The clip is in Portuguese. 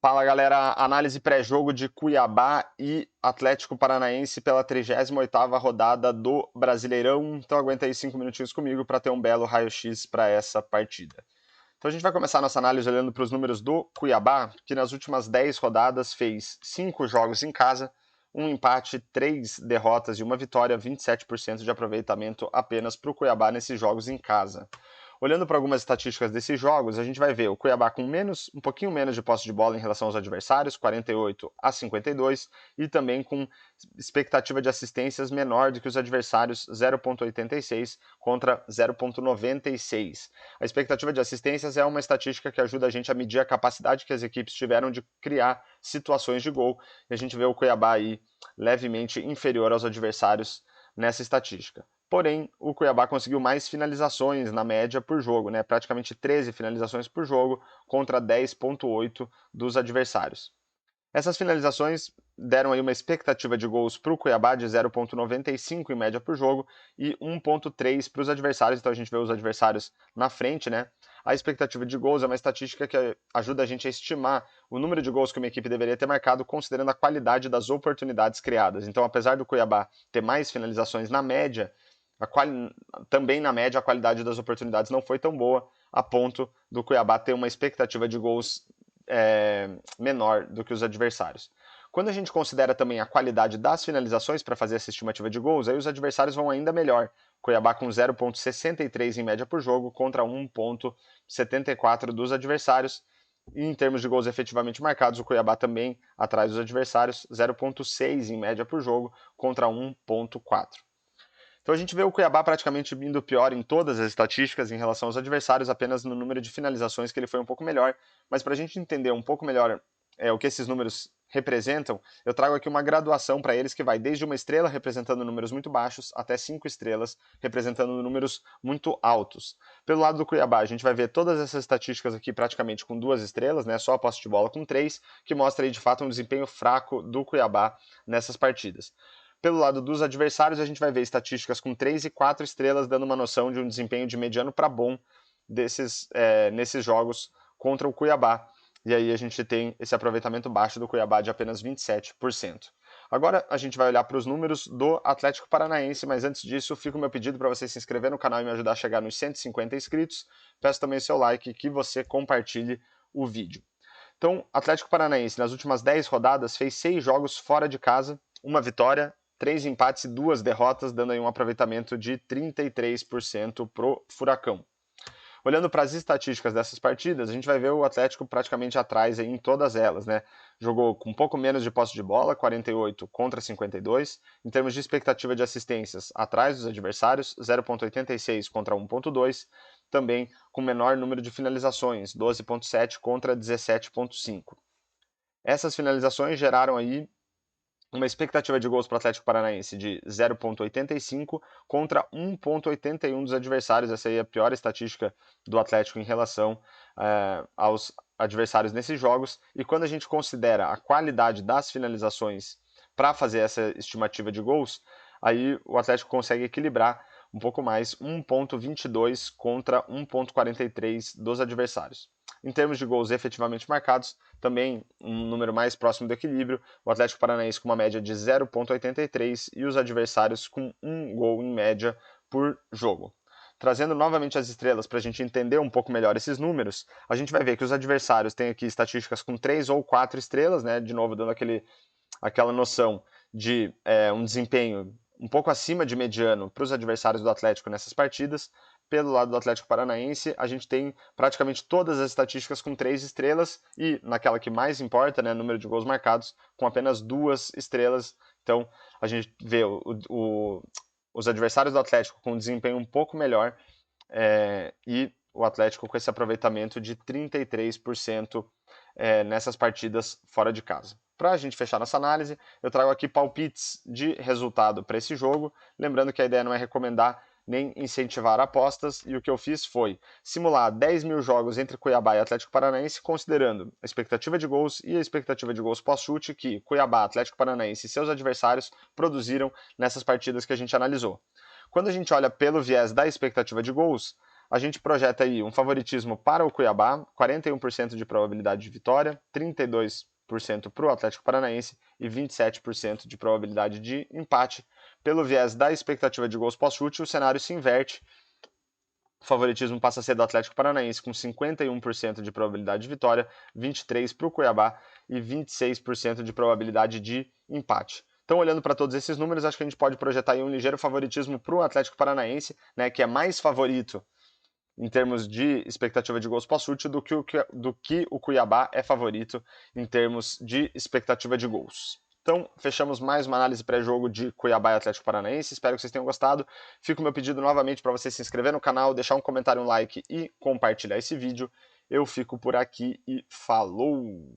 Fala galera, análise pré-jogo de Cuiabá e Atlético Paranaense pela 38ª rodada do Brasileirão. Então aguenta aí 5 minutinhos comigo para ter um belo raio-x para essa partida. Então a gente vai começar nossa análise olhando para os números do Cuiabá, que nas últimas 10 rodadas fez 5 jogos em casa, um empate, 3 derrotas e uma vitória, 27% de aproveitamento apenas para o Cuiabá nesses jogos em casa. Olhando para algumas estatísticas desses jogos, a gente vai ver o Cuiabá com um pouquinho menos de posse de bola em relação aos adversários, 48-52, e também com expectativa de assistências menor do que os adversários, 0,86 contra 0,96. A expectativa de assistências é uma estatística que ajuda a gente a medir a capacidade que as equipes tiveram de criar situações de gol, e a gente vê o Cuiabá aí levemente inferior aos adversários nessa estatística. Porém, o Cuiabá conseguiu mais finalizações na média por jogo, né? Praticamente 13 finalizações por jogo contra 10,8 dos adversários. Essas finalizações deram aí uma expectativa de gols para o Cuiabá de 0,95 em média por jogo e 1,3 para os adversários. Então a gente vê os adversários na frente, né? A expectativa de gols é uma estatística que ajuda a gente a estimar o número de gols que uma equipe deveria ter marcado, considerando a qualidade das oportunidades criadas. Então, apesar do Cuiabá ter mais finalizações na média, também na média a qualidade das oportunidades não foi tão boa, a ponto do Cuiabá ter uma expectativa de gols menor do que os adversários. Quando a gente considera também a qualidade das finalizações para fazer essa estimativa de gols, aí os adversários vão ainda melhor. Cuiabá com 0,63 em média por jogo contra 1,74 dos adversários. E em termos de gols efetivamente marcados, o Cuiabá também atrás dos adversários, 0,6 em média por jogo contra 1,4. Então a gente vê o Cuiabá praticamente indo pior em todas as estatísticas em relação aos adversários, apenas no número de finalizações que ele foi um pouco melhor. Mas para a gente entender um pouco melhor o que esses números representam, eu trago aqui uma graduação para eles que vai desde uma estrela representando números muito baixos até 5 estrelas representando números muito altos. Pelo lado do Cuiabá, a gente vai ver todas essas estatísticas aqui praticamente com 2 estrelas, né, só a posse de bola com 3, que mostra aí de fato um desempenho fraco do Cuiabá nessas partidas. Pelo lado dos adversários, a gente vai ver estatísticas com 3 e 4 estrelas, dando uma noção de um desempenho de mediano para bom nesses jogos contra o Cuiabá. E aí a gente tem esse aproveitamento baixo do Cuiabá de apenas 27%. Agora a gente vai olhar para os números do Atlético Paranaense, mas antes disso, fica o meu pedido para você se inscrever no canal e me ajudar a chegar nos 150 inscritos. Peço também o seu like e que você compartilhe o vídeo. Então, Atlético Paranaense, nas últimas 10 rodadas, fez 6 jogos fora de casa, uma vitória, 3 empates e 2 derrotas, dando aí um aproveitamento de 33% pro Furacão. Olhando para as estatísticas dessas partidas, a gente vai ver o Atlético praticamente atrás aí em todas elas, né? Jogou com um pouco menos de posse de bola, 48 contra 52. Em termos de expectativa de assistências, atrás dos adversários, 0,86 contra 1,2. Também com menor número de finalizações, 12,7 contra 17,5. Essas finalizações geraram aí uma expectativa de gols para o Atlético Paranaense de 0,85 contra 1,81 dos adversários. Essa aí é a pior estatística do Atlético em relação aos adversários nesses jogos. E quando a gente considera a qualidade das finalizações para fazer essa estimativa de gols, aí o Atlético consegue equilibrar um pouco mais, 1,22 contra 1,43 dos adversários. Em termos de gols efetivamente marcados, também um número mais próximo do equilíbrio, o Atlético Paranaense com uma média de 0,83 e os adversários com 1 gol em média por jogo. Trazendo novamente as estrelas para a gente entender um pouco melhor esses números, a gente vai ver que os adversários têm aqui estatísticas com 3 ou 4 estrelas, né? De novo dando aquela noção de um desempenho um pouco acima de mediano para os adversários do Atlético nessas partidas. Pelo lado do Atlético Paranaense, a gente tem praticamente todas as estatísticas com 3 estrelas e, naquela que mais importa, né, número de gols marcados, com apenas 2 estrelas. Então, a gente vê os adversários do Atlético com um desempenho um pouco melhor e o Atlético com esse aproveitamento de 33% nessas partidas fora de casa. Para a gente fechar nossa análise, eu trago aqui palpites de resultado para esse jogo. Lembrando que a ideia não é recomendar nem incentivar apostas, e o que eu fiz foi simular 10 mil jogos entre Cuiabá e Atlético Paranaense, considerando a expectativa de gols e a expectativa de gols pós-chute que Cuiabá, Atlético Paranaense e seus adversários produziram nessas partidas que a gente analisou. Quando a gente olha pelo viés da expectativa de gols, a gente projeta aí um favoritismo para o Cuiabá, 41% de probabilidade de vitória, 32% para o Atlético Paranaense e 27% de probabilidade de empate. Pelo viés da expectativa de gols pós-chute, o cenário se inverte. O favoritismo passa a ser do Atlético Paranaense com 51% de probabilidade de vitória, 23% para o Cuiabá e 26% de probabilidade de empate. Então, olhando para todos esses números, acho que a gente pode projetar aí um ligeiro favoritismo para o Atlético Paranaense, né, que é mais favorito em termos de expectativa de gols pós-chute do que o Cuiabá é favorito em termos de expectativa de gols. Então, fechamos mais uma análise pré-jogo de Cuiabá e Atlético Paranaense. Espero que vocês tenham gostado. Fica o meu pedido novamente para você se inscrever no canal, deixar um comentário, um like e compartilhar esse vídeo. Eu fico por aqui e falou!